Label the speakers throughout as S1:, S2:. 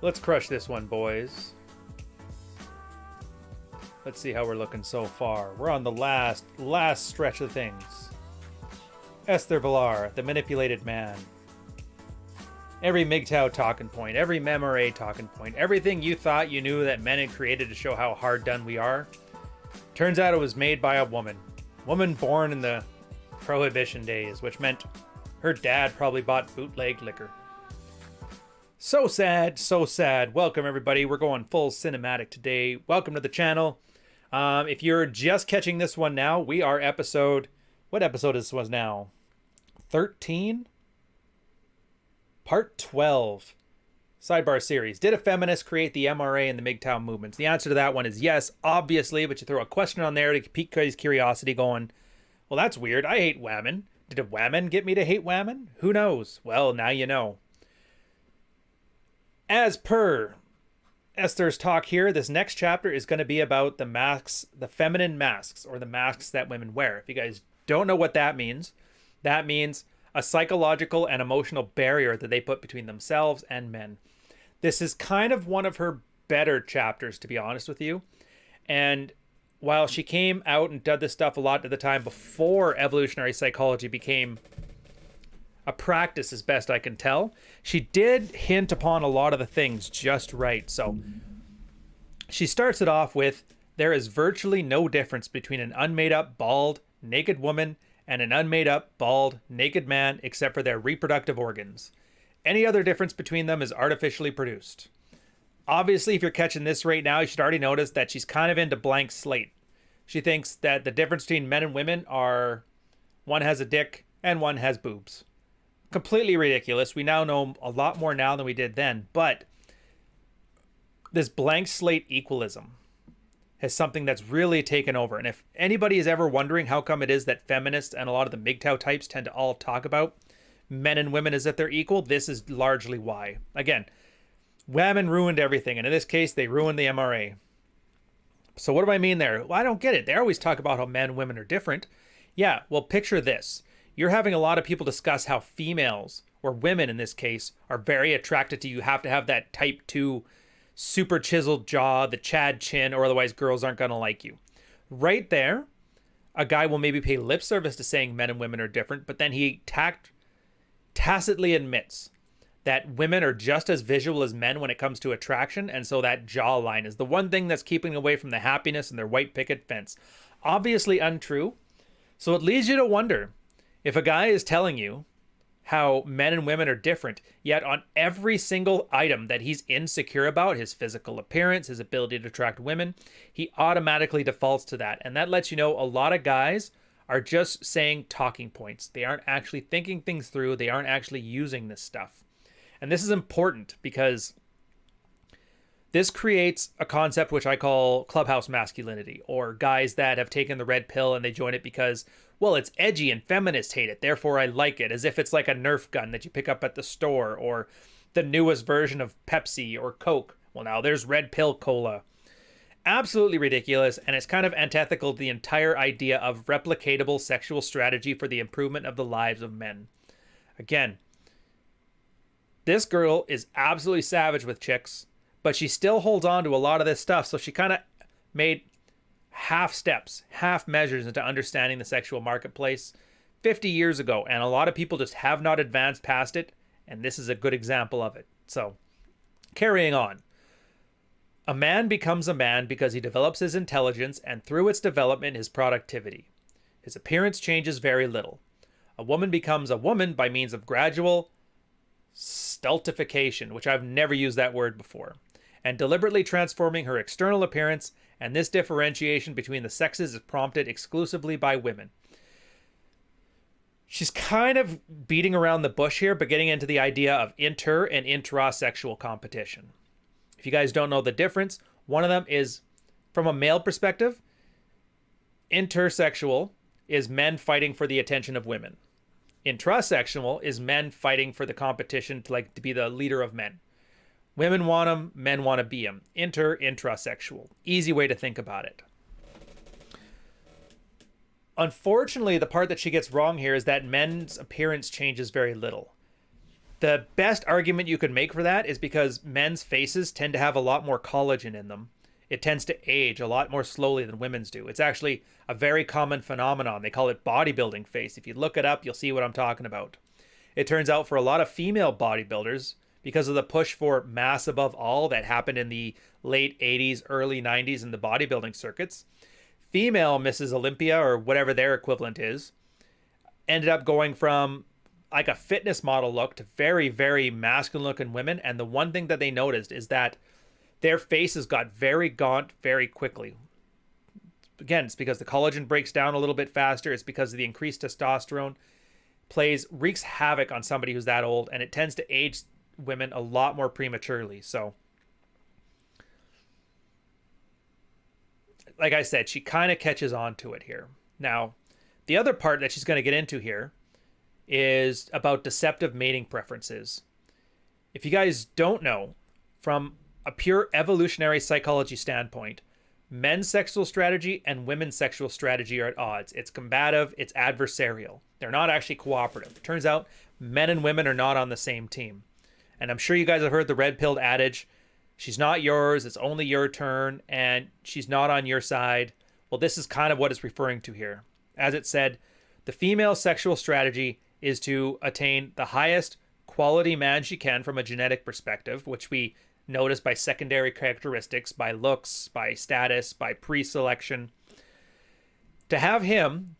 S1: Let's crush this one, boys. Let's see how we're looking so far. We're on the last stretch of things. Esther Villar, the manipulated man. Every MGTOW talking point, every MRA talking point, everything you thought you knew that men had created to show how hard done we are, turns out it was made by a woman. Woman born in the Prohibition days, which meant her dad probably bought bootleg liquor. So sad, so sad. Welcome, everybody. We're going full cinematic today. Welcome to the channel. If you're just catching this one now, we are episode... What episode is this one now? 13? Part 12. Sidebar Series. Did a feminist create the MRA and the MGTOW movements? The answer to that one is yes, obviously, but you throw a question on there to pique his curiosity going, well, that's weird. I hate women. Did a woman get me to hate women? Who knows? Well, now you know. As per Esther's talk here, this next chapter is going to be about the masks, the feminine masks, or the masks that women wear. If you guys don't know what that means a psychological and emotional barrier that they put between themselves and men. This is kind of one of her better chapters, to be honest with you. And while she came out and did this stuff a lot at the time before evolutionary psychology became a practice, as best I can tell, she did hint upon a lot of the things just right. So she starts it off with, there is virtually no difference between an unmade up, bald, naked woman and an unmade up, bald, naked man except for their reproductive organs. Any other difference between them is artificially produced. Obviously, if you're catching this right now, you should already notice that she's kind of into blank slate. She thinks that the difference between men and women are one has a dick and one has boobs. Completely ridiculous. We now know a lot more now than we did then, but this blank slate equalism has something that's really taken over. And if anybody is ever wondering how come it is that feminists and a lot of the MGTOW types tend to all talk about men and women as if they're equal, this is largely why. Again, women ruined everything, and in this case, they ruined the MRA. So what do I mean there? Well, I don't get it. They always talk about how men and women are different. Yeah, well, picture this. You're having a lot of people discuss how females, or women in this case, are very attracted to you. You have to have that type 2 super chiseled jaw, the Chad chin, or otherwise girls aren't going to like you. Right there, a guy will maybe pay lip service to saying men and women are different, but then he tacitly admits that women are just as visual as men when it comes to attraction, and so that jawline is the one thing that's keeping away from the happiness and their white picket fence. Obviously untrue. So it leads you to wonder, if a guy is telling you how men and women are different, yet on every single item that he's insecure about, his physical appearance, his ability to attract women, he automatically defaults to that. And that lets you know a lot of guys are just saying talking points. They aren't actually thinking things through. They aren't actually using this stuff. And this is important because this creates a concept which I call clubhouse masculinity, or guys that have taken the red pill and they join it because, well, it's edgy and feminists hate it, therefore I like it, as if it's like a Nerf gun that you pick up at the store, or the newest version of Pepsi or Coke. Well, now there's red pill cola. Absolutely ridiculous, and it's kind of antithetical to the entire idea of replicatable sexual strategy for the improvement of the lives of men. Again, this girl is absolutely savage with chicks, but she still holds on to a lot of this stuff, so she kind of made half steps, half measures into understanding the sexual marketplace 50 years ago, and a lot of people just have not advanced past it, and this is a good example of it. So, carrying on. A man becomes a man because he develops his intelligence, and through its development, his productivity. His appearance changes very little. A woman becomes a woman by means of gradual stultification, which I've never used that word before, and deliberately transforming her external appearance, and this differentiation between the sexes is prompted exclusively by women. She's kind of beating around the bush here, but getting into the idea of inter and intra-sexual competition. If you guys don't know the difference, one of them is, from a male perspective, intersexual is men fighting for the attention of women. Intrasexual is men fighting for the competition to be the leader of men. Women want them, men want to be them. Intrasexual. Easy way to think about it. Unfortunately, the part that she gets wrong here is that men's appearance changes very little. The best argument you could make for that is because men's faces tend to have a lot more collagen in them. It tends to age a lot more slowly than women's do. It's actually a very common phenomenon. They call it bodybuilding face. If you look it up, you'll see what I'm talking about. It turns out for a lot of female bodybuilders, because of the push for mass above all that happened in the late 80s, early 90s in the bodybuilding circuits, female Mrs. Olympia, or whatever their equivalent is, ended up going from like a fitness model look to very, very masculine looking women. And the one thing that they noticed is that their faces got very gaunt very quickly. Again, it's because the collagen breaks down a little bit faster. It's because of the increased testosterone wreaks havoc on somebody who's that old, and it tends to age women a lot more prematurely. So, like I said, she kind of catches on to it here. Now, the other part that she's going to get into here is about deceptive mating preferences. If you guys don't know, from a pure evolutionary psychology standpoint, men's sexual strategy and women's sexual strategy are at odds. It's combative, it's adversarial. They're not actually cooperative. It turns out men and women are not on the same team. And I'm sure you guys have heard the red-pilled adage, she's not yours, it's only your turn, and she's not on your side. Well, this is kind of what it's referring to here. As it said, the female sexual strategy is to attain the highest quality man she can from a genetic perspective, which we notice by secondary characteristics, by looks, by status, by pre-selection. To have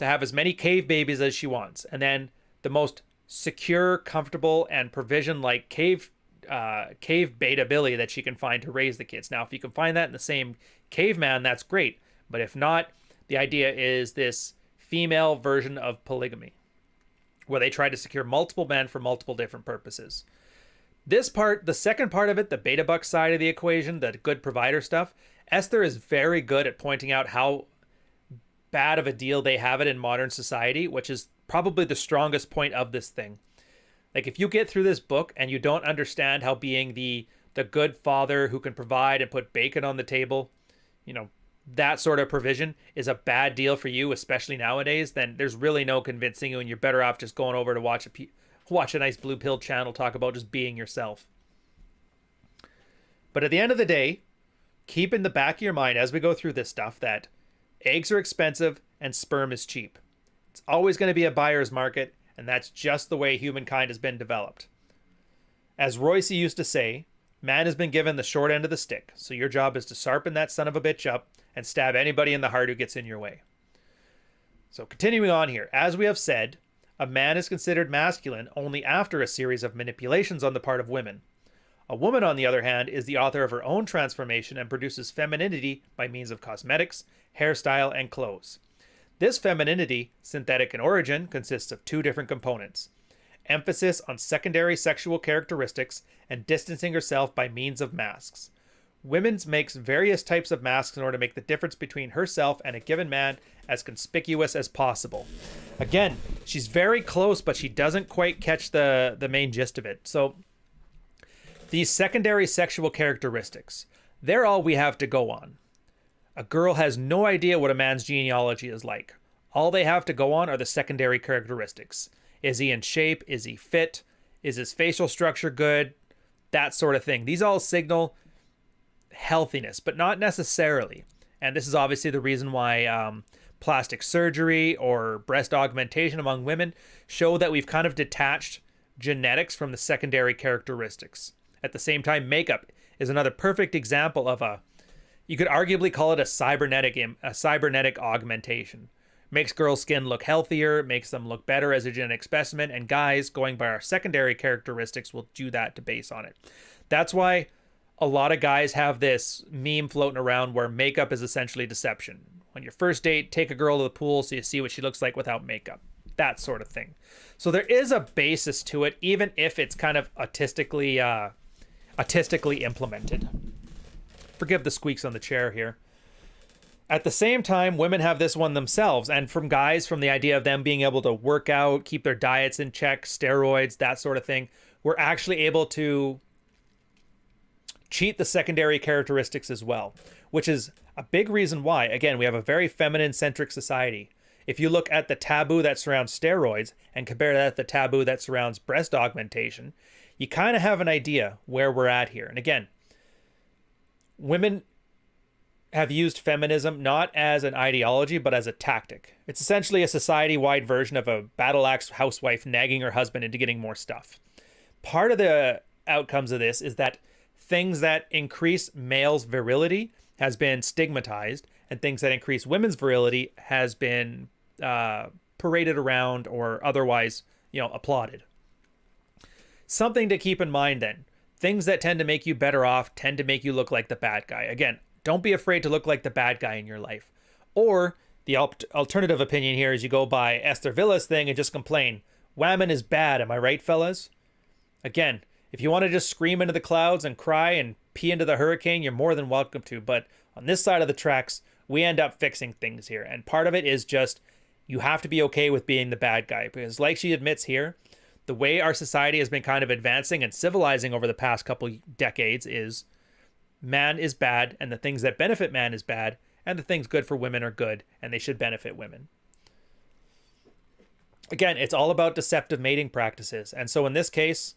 S1: as many cave babies as she wants, and then the most secure, comfortable, and provision-like cave beta Billy that she can find to raise the kids. Now, if you can find that in the same caveman, that's great. But if not, the idea is this female version of polygamy, where they try to secure multiple men for multiple different purposes. This part, the second part of it, the beta buck side of the equation, the good provider stuff, Esther is very good at pointing out how bad of a deal they have it in modern society, which is probably the strongest point of this thing. Like, if you get through this book and you don't understand how being the good father who can provide and put bacon on the table, that sort of provision is a bad deal for you, especially nowadays, then there's really no convincing you, and you're better off just going over to watch a nice blue pill channel talk about just being yourself. But at the end of the day, keep in the back of your mind as we go through this stuff that eggs are expensive and sperm is cheap. It's always going to be a buyer's market, and that's just the way humankind has been developed. As Royce used to say, man has been given the short end of the stick, so your job is to sharpen that son of a bitch up and stab anybody in the heart who gets in your way. So continuing on here, as we have said, a man is considered masculine only after a series of manipulations on the part of women. A woman, on the other hand, is the author of her own transformation and produces femininity by means of cosmetics, hairstyle, and clothes. This femininity, synthetic in origin, consists of two different components: emphasis on secondary sexual characteristics and distancing herself by means of masks. Women makes various types of masks in order to make the difference between herself and a given man as conspicuous as possible. Again, she's very close, but she doesn't quite catch the main gist of it. So these secondary sexual characteristics, they're all we have to go on. A girl has no idea what a man's genealogy is like. All they have to go on are the secondary characteristics. Is he in shape? Is he fit? Is his facial structure good? That sort of thing. These all signal healthiness, but not necessarily. And this is obviously the reason why plastic surgery or breast augmentation among women show that we've kind of detached genetics from the secondary characteristics. At the same time, makeup is another perfect example of you could arguably call it a cybernetic augmentation. Makes girls' skin look healthier, makes them look better as a genetic specimen, and guys, going by our secondary characteristics, will do that to base on it. That's why a lot of guys have this meme floating around where makeup is essentially deception. On your first date, take a girl to the pool so you see what she looks like without makeup. That sort of thing. So there is a basis to it, even if it's kind of artistically implemented. Forgive the squeaks on the chair here. At the same time, women have this one themselves, and from guys, from the idea of them being able to work out, keep their diets in check, steroids, that sort of thing, we're actually able to cheat the secondary characteristics as well, which is a big reason why, again, we have a very feminine-centric society. If you look at the taboo that surrounds steroids and compare that to the taboo that surrounds breast augmentation, you kind of have an idea where we're at here. And again, women have used feminism not as an ideology, but as a tactic. It's essentially a society-wide version of a battle axe housewife nagging her husband into getting more stuff. Part of the outcomes of this is that things that increase males' virility has been stigmatized, and things that increase women's virility has been paraded around or otherwise, applauded. Something to keep in mind then. Things that tend to make you better off tend to make you look like the bad guy. Again, don't be afraid to look like the bad guy in your life. Or the alternative opinion here is you go by Esther Villa's thing and just complain. Whammon is bad, am I right, fellas? Again, if you want to just scream into the clouds and cry and pee into the hurricane, you're more than welcome to. But on this side of the tracks, we end up fixing things here. And part of it is just you have to be okay with being the bad guy. Because like she admits here, the way our society has been kind of advancing and civilizing over the past couple decades is man is bad, and the things that benefit man is bad, and the things good for women are good, and they should benefit women. Again, it's all about deceptive mating practices. And so in this case,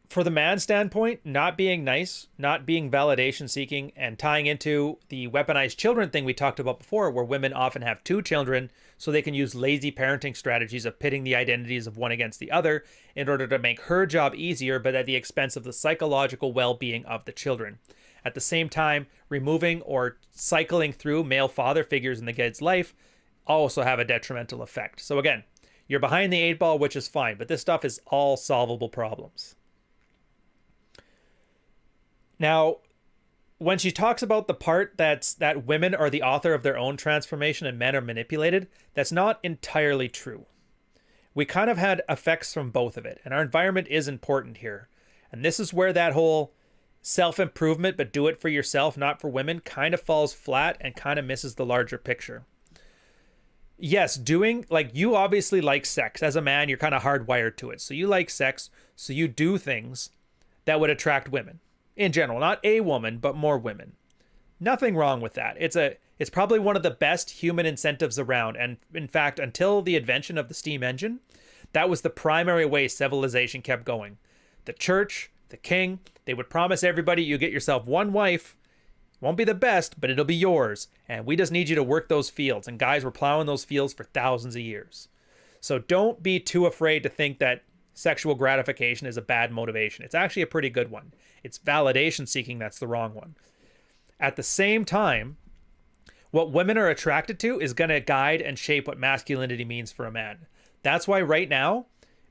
S1: for the man standpoint, not being nice, not being validation seeking, and tying into the weaponized children thing we talked about before, where women often have 2 children so they can use lazy parenting strategies of pitting the identities of one against the other in order to make her job easier, but at the expense of the psychological well-being of the children. At the same time, removing or cycling through male father figures in the kid's life also have a detrimental effect. So again, you're behind the 8 ball, which is fine, but this stuff is all solvable problems. Now, when she talks about the part that women are the author of their own transformation and men are manipulated, that's not entirely true. We kind of had effects from both of it, and our environment is important here. And this is where that whole self-improvement, but do it for yourself, not for women, kind of falls flat and kind of misses the larger picture. Yes, you obviously like sex. As a man, you're kind of hardwired to it. So you like sex, so you do things that would attract women. In general, not a woman, but more women. Nothing wrong with that. It's probably one of the best human incentives around. And in fact, until the invention of the steam engine, that was the primary way civilization kept going. The church, the king, they would promise everybody you get yourself one wife. Won't be the best, but it'll be yours. And we just need you to work those fields. And guys were plowing those fields for thousands of years. So don't be too afraid to think that sexual gratification is a bad motivation. It's actually a pretty good one. It's validation seeking that's the wrong one. At the same time, what women are attracted to is going to guide and shape what masculinity means for a man. That's why right now,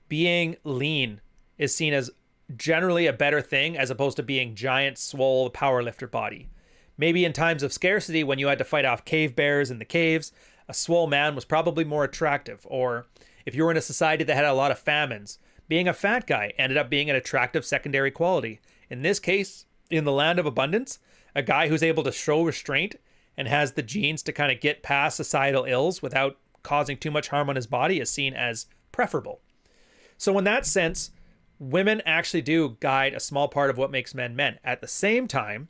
S1: being lean is seen as generally a better thing as opposed to being giant, swole, powerlifter body. Maybe in times of scarcity, when you had to fight off cave bears in the caves, a swole man was probably more attractive. Or if you were in a society that had a lot of famines, being a fat guy ended up being an attractive secondary quality. In this case, in the land of abundance, a guy who's able to show restraint and has the genes to kind of get past societal ills without causing too much harm on his body is seen as preferable. So in that sense, women actually do guide a small part of what makes men men. At the same time,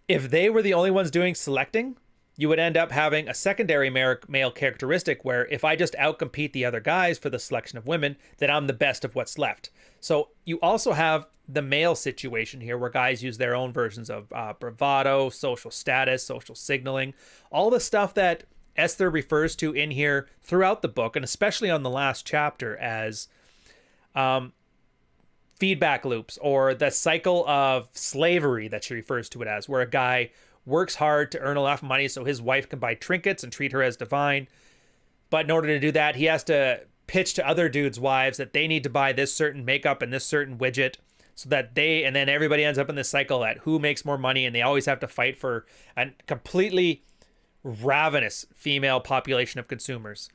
S1: if they were the only ones doing selecting, you would end up having a secondary male characteristic where if I just outcompete the other guys for the selection of women, then I'm the best of what's left. So you also have the male situation here where guys use their own versions of bravado, social status, social signaling, all the stuff that Esther refers to in here throughout the book, and especially on the last chapter as feedback loops, or the cycle of slavery that she refers to it as, where a guy works hard to earn enough money so his wife can buy trinkets and treat her as divine. But in order to do that, he has to pitch to other dudes' wives that they need to buy this certain makeup and this certain widget so that and then everybody ends up in this cycle at who makes more money, and they always have to fight for a completely ravenous female population of consumers.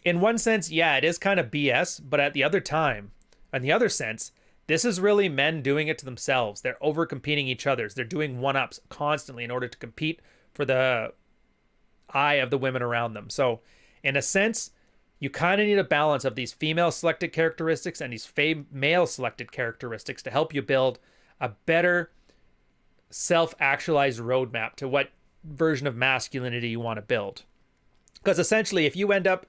S1: In one sense, yeah, it is kind of BS, but at the other sense, this is really men doing it to themselves. They're over-competing each other. They're doing one-ups constantly in order to compete for the eye of the women around them. So, in a sense, you kind of need a balance of these female-selected characteristics and these male-selected characteristics to help you build a better self-actualized roadmap to what version of masculinity you want to build. Because essentially, if you end up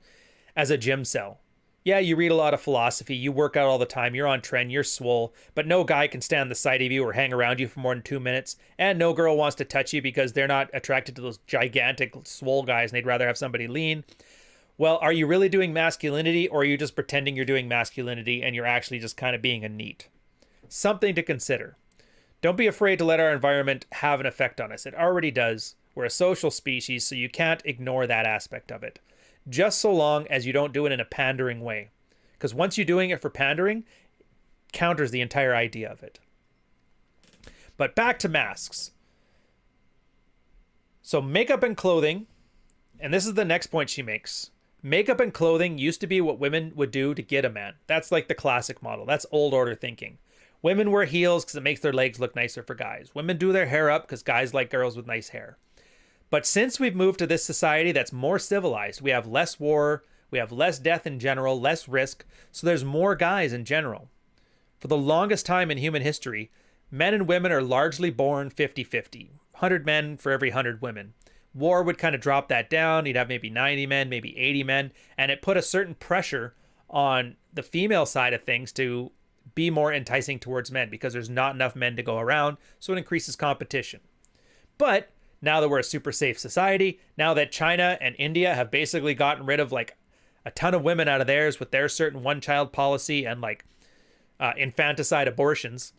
S1: as a gym cell, Yeah, you read a lot of philosophy, you work out all the time, you're on trend, you're swole, but no guy can stand the sight of you or hang around you for more than 2 minutes, and no girl wants to touch you because they're not attracted to those gigantic swole guys and they'd rather have somebody lean. Well, are you really doing masculinity, or are you just pretending you're doing masculinity and you're actually just kind of being a neat? Something to consider. Don't be afraid to let our environment have an effect on us. It already does. We're a social species, so you can't ignore that aspect of it. Just so long as you don't do it in a pandering way. Because once you're doing it for pandering, it counters the entire idea of it. But back to masks. So makeup and clothing, and this is the next point she makes. Makeup and clothing used to be what women would do to get a man. That's like the classic model. That's old order thinking. Women wear heels because it makes their legs look nicer for guys. Women do their hair up because guys like girls with nice hair. But since we've moved to this society that's more civilized, we have less war, we have less death in general, less risk, so there's more guys in general. For the longest time in human history, men and women are largely born 50-50. 100 men for every 100 women. War would kind of drop that down. You'd have maybe 90 men, maybe 80 men, and it put a certain pressure on the female side of things to be more enticing towards men because there's not enough men to go around, so it increases competition. But now that we're a super safe society, now that China and India have basically gotten rid of like a ton of women out of theirs with their certain one-child policy and like infanticide abortions,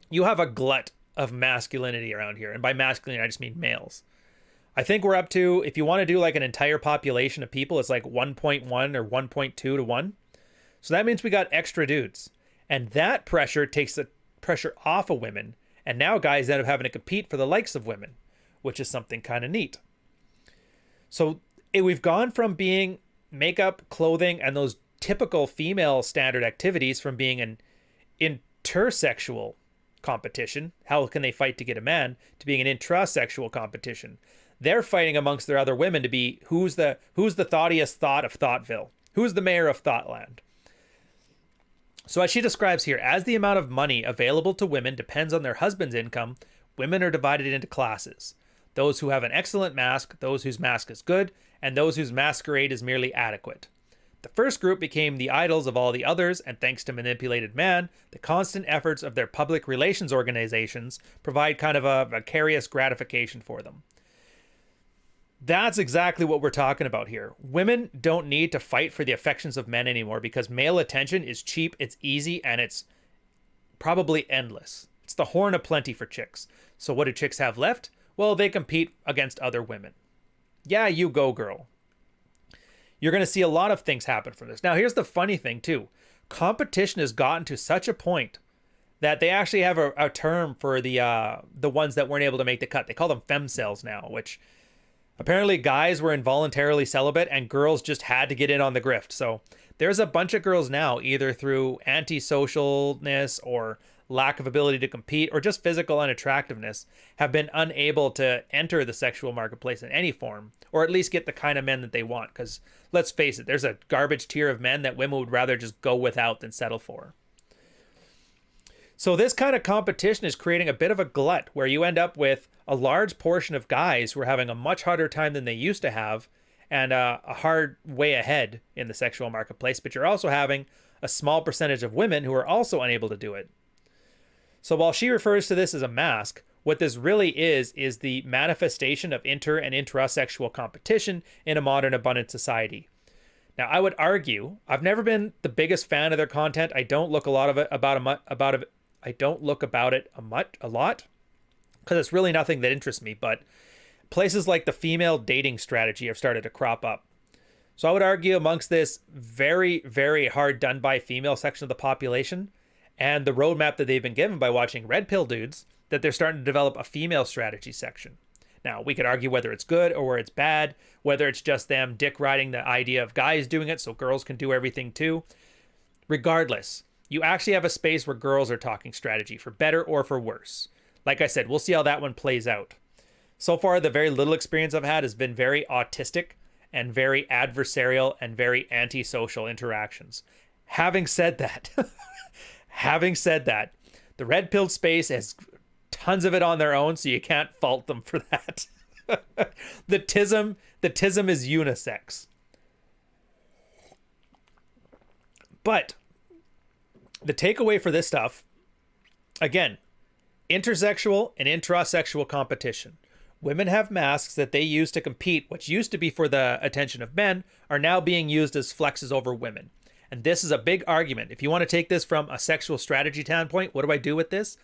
S1: you have a glut of masculinity around here. And by masculinity, I just mean males. I think we're up to, if you want to do like an entire population of people, it's like 1.1 or 1.2 to 1. So that means we got extra dudes. And that pressure takes the pressure off of women. And now guys end up having to compete for the likes of women, which is something kind of neat. So we've gone from being makeup, clothing, and those typical female standard activities from being an intersexual competition, how can they fight to get a man, to being an intrasexual competition. They're fighting amongst their other women to be who's the thoughtiest thought of Thoughtville, who's the mayor of Thoughtland. So as she describes here, as the amount of money available to women depends on their husband's income, women are divided into classes. Those who have an excellent mask, those whose mask is good, and those whose masquerade is merely adequate. The first group became the idols of all the others, and thanks to manipulated man, the constant efforts of their public relations organizations provide kind of a vicarious gratification for them. That's exactly what we're talking about here. Women don't need to fight for the affections of men anymore because male attention is cheap, it's easy, and it's probably endless. It's the horn of plenty for chicks. So what do chicks have left? Well, they compete against other women. Yeah, you go, girl. You're going to see a lot of things happen from this. Now, here's the funny thing, too. Competition has gotten to such a point that they actually have a term for the ones that weren't able to make the cut. They call them femcells now, which apparently guys were involuntarily celibate and girls just had to get in on the grift. So there's a bunch of girls now, either through antisocialness or lack of ability to compete or just physical unattractiveness, have been unable to enter the sexual marketplace in any form, or at least get the kind of men that they want. Because let's face it, there's a garbage tier of men that women would rather just go without than settle for. So this kind of competition is creating a bit of a glut where you end up with a large portion of guys who are having a much harder time than they used to have and a hard way ahead in the sexual marketplace, but you're also having a small percentage of women who are also unable to do it. So while she refers to this as a mask, what this really is the manifestation of inter and intrasexual competition in a modern abundant society. Now, I would argue, I've never been the biggest fan of their content. I don't look a lot of it I don't look about it a lot because it's really nothing that interests me, but places like the female dating strategy have started to crop up. So I would argue amongst this very, very hard done by female section of the population and the roadmap that they've been given by watching red pill dudes, that they're starting to develop a female strategy section. Now, we could argue whether it's good or it's bad, whether it's just them dick riding the idea of guys doing it so girls can do everything too. Regardless, you actually have a space where girls are talking strategy, for better or for worse. Like I said, we'll see how that one plays out. So far, the very little experience I've had has been very autistic and very adversarial and very antisocial interactions. Having said that, the red pill space has tons of it on their own, so you can't fault them for that. The tism is unisex. But the takeaway for this stuff, again, intersexual and intrasexual competition. Women have masks that they use to compete, which used to be for the attention of men, are now being used as flexes over women. And this is a big argument. If you want to take this from a sexual strategy standpoint, what do I do with this?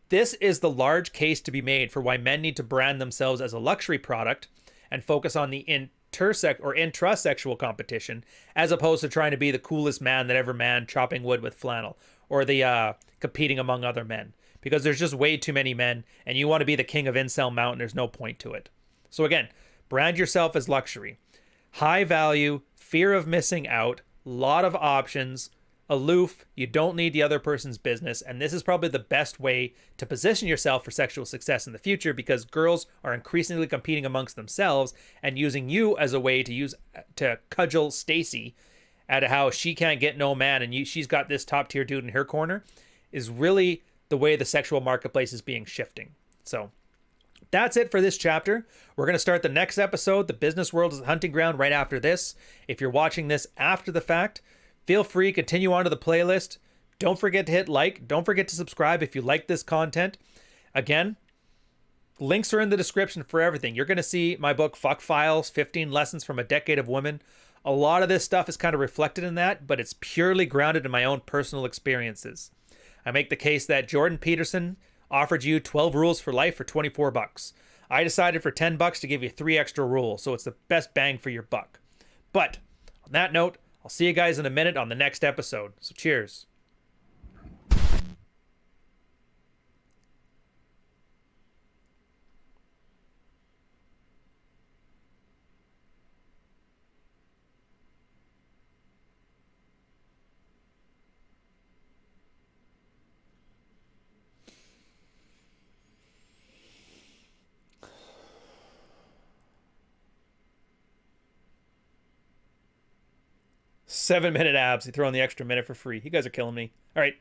S1: This is the large case to be made for why men need to brand themselves as a luxury product and focus on the intrasexual competition, as opposed to trying to be the coolest man that ever man chopping wood with flannel, or the competing among other men. Because there's just way too many men, and you want to be the king of Incel Mountain, there's no point to it. So again, brand yourself as luxury. High value, fear of missing out, lot of options, aloof, you don't need the other person's business, and this is probably the best way to position yourself for sexual success in the future, because girls are increasingly competing amongst themselves and using you as a way to cudgel Stacy at how she can't get no man and she's got this top tier dude in her corner, is really the way the sexual marketplace is being shifting. So that's it for this chapter. We're going to start the next episode, The Business World is a Hunting Ground, right after this. If you're watching this after the fact, feel free, continue on to the playlist. Don't forget to hit like. Don't forget to subscribe if you like this content. Again, links are in the description for everything. You're going to see my book, Fuck Files, 15 Lessons from a Decade of Women. A lot of this stuff is kind of reflected in that, but it's purely grounded in my own personal experiences. I make the case that Jordan Peterson offered you 12 rules for life for $24. I decided for $10 to give you 3 extra rules, so it's the best bang for your buck. But on that note, I'll see you guys in a minute on the next episode. So cheers. Seven-minute abs. You throw in the extra minute for free. You guys are killing me. All right.